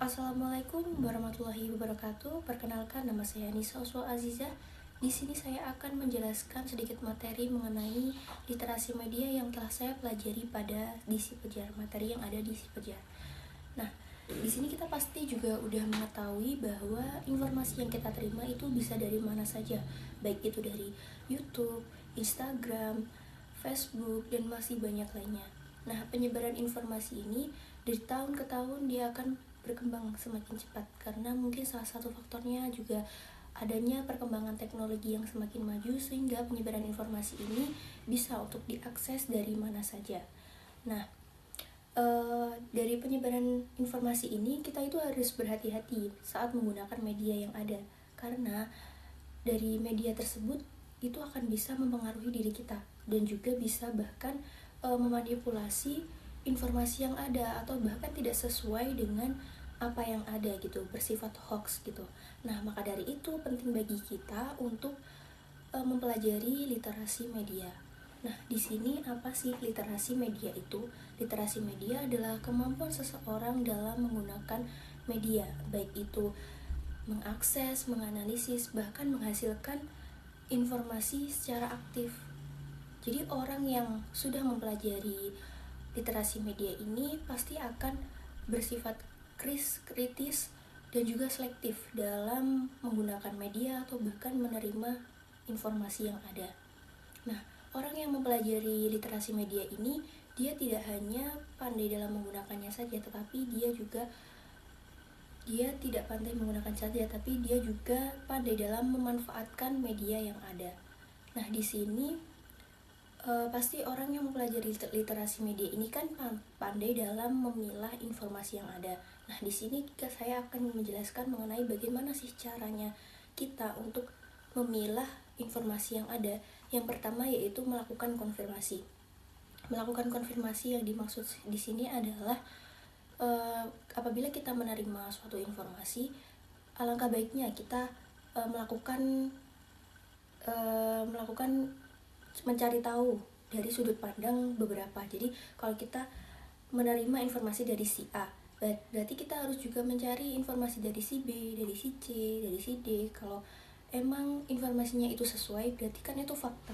Assalamualaikum warahmatullahi wabarakatuh. Perkenalkan, nama saya Nisa Uswa Aziza. Di sini saya akan menjelaskan sedikit materi mengenai literasi media yang telah saya pelajari pada Disi Pejar, materi yang ada di Disi Pejar. Nah, di sini kita pasti juga udah mengetahui bahwa informasi yang kita terima itu bisa dari mana saja, baik itu dari YouTube, Instagram, Facebook, dan masih banyak lainnya. Nah, penyebaran informasi ini dari tahun ke tahun dia akan berkembang semakin cepat karena mungkin salah satu faktornya juga adanya perkembangan teknologi yang semakin maju sehingga penyebaran informasi ini bisa untuk diakses dari mana saja. Nah, dari penyebaran informasi ini kita itu harus berhati-hati saat menggunakan media yang ada karena dari media tersebut itu akan bisa mempengaruhi diri kita dan juga bisa bahkan memanipulasi informasi yang ada atau bahkan tidak sesuai dengan apa yang ada gitu, bersifat hoax gitu. Nah, maka dari itu penting bagi kita untuk mempelajari literasi media. Nah, di sini apa sih literasi media itu? Literasi media adalah kemampuan seseorang dalam menggunakan media, baik itu mengakses, menganalisis, bahkan menghasilkan informasi secara aktif. Jadi orang yang sudah mempelajari literasi media ini pasti akan bersifat kritis dan juga selektif dalam menggunakan media atau bahkan menerima informasi yang ada. Nah, orang yang mempelajari literasi media ini dia tidak hanya pandai dalam menggunakannya saja, tetapi dia tidak pandai menggunakan saja, tapi dia juga pandai dalam memanfaatkan media yang ada. Nah, di sini pasti orang yang mempelajari literasi media ini kan pandai dalam memilah informasi yang ada. Nah, di sini saya akan menjelaskan mengenai bagaimana sih caranya kita untuk memilah informasi yang ada. Yang pertama yaitu melakukan konfirmasi. Melakukan konfirmasi yang dimaksud di sini adalah apabila kita menerima suatu informasi, alangkah baiknya kita melakukan mencari tahu dari sudut pandang beberapa. Jadi kalau kita menerima informasi dari si A, berarti kita harus juga mencari informasi dari si B, dari si C, dari si D. Kalau emang informasinya itu sesuai, berarti kan itu fakta.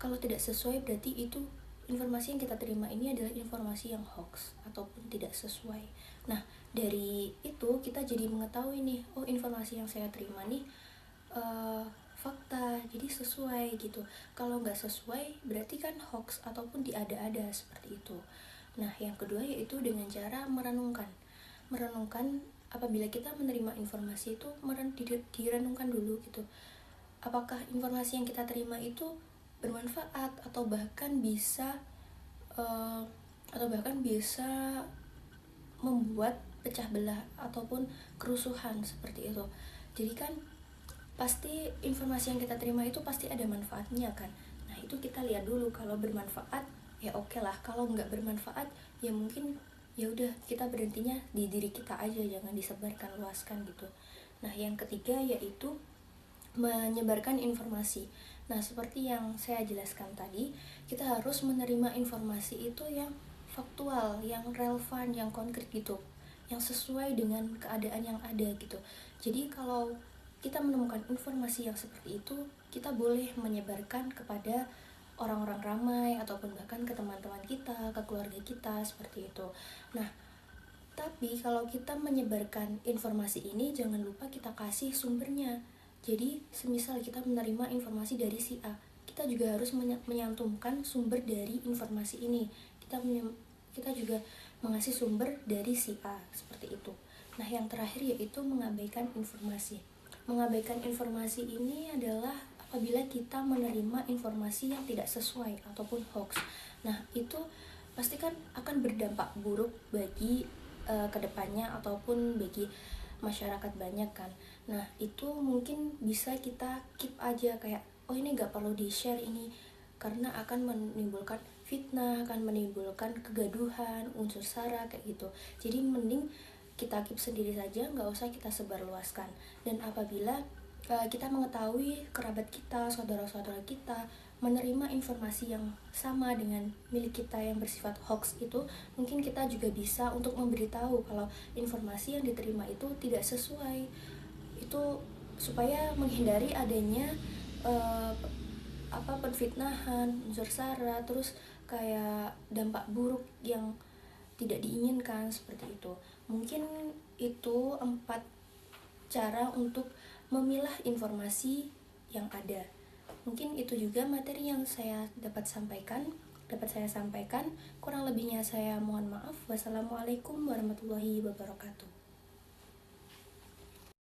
Kalau tidak sesuai, berarti itu informasi yang kita terima ini adalah informasi yang hoax ataupun tidak sesuai. Nah, dari itu kita jadi mengetahui nih, oh informasi yang saya terima nih fakta, jadi sesuai gitu. Kalau nggak sesuai berarti kan hoax ataupun diada-ada seperti itu. Nah, yang kedua yaitu dengan cara merenungkan apabila kita menerima informasi itu direnungkan dulu gitu, apakah informasi yang kita terima itu bermanfaat atau bahkan bisa membuat pecah belah ataupun kerusuhan seperti itu. Jadi kan pasti informasi yang kita terima itu pasti ada manfaatnya kan. Nah, itu kita lihat dulu, kalau bermanfaat ya oke lah, kalau nggak bermanfaat ya mungkin ya udah kita berhentinya di diri kita aja, jangan disebarkan luaskan gitu. Nah, yang ketiga yaitu menyebarkan informasi. Nah, seperti yang saya jelaskan tadi, kita harus menerima informasi itu yang faktual, yang relevan, yang konkret gitu, yang sesuai dengan keadaan yang ada gitu. Jadi kalau kita menemukan informasi yang seperti itu, kita boleh menyebarkan kepada orang-orang ramai ataupun bahkan ke teman-teman kita, ke keluarga kita seperti itu. Nah, tapi kalau kita menyebarkan informasi ini, jangan lupa kita kasih sumbernya. Jadi, semisal kita menerima informasi dari si A, kita juga harus menyantumkan sumber dari informasi ini. Kita juga mengasih sumber dari si A, seperti itu. Nah, yang terakhir yaitu mengabaikan informasi. Mengabaikan informasi ini adalah apabila kita menerima informasi yang tidak sesuai ataupun hoax. Nah, itu pasti kan akan berdampak buruk bagi kedepannya ataupun bagi masyarakat banyak kan. Nah, itu mungkin bisa kita keep aja, kayak oh ini gak perlu di share ini karena akan menimbulkan fitnah, akan menimbulkan kegaduhan, unsur sara kayak gitu. Jadi mending kita keep sendiri saja, nggak usah kita sebarluaskan. Dan apabila kita mengetahui kerabat kita, saudara-saudara kita menerima informasi yang sama dengan milik kita yang bersifat hoax itu, mungkin kita juga bisa untuk memberitahu kalau informasi yang diterima itu tidak sesuai. Itu supaya menghindari adanya penfitnahan, unsur sara, terus kayak dampak buruk yang tidak diinginkan seperti itu. Mungkin itu 4 cara untuk memilah informasi yang ada. Mungkin itu juga materi yang dapat saya sampaikan. Kurang lebihnya saya mohon maaf. Wassalamualaikum warahmatullahi wabarakatuh.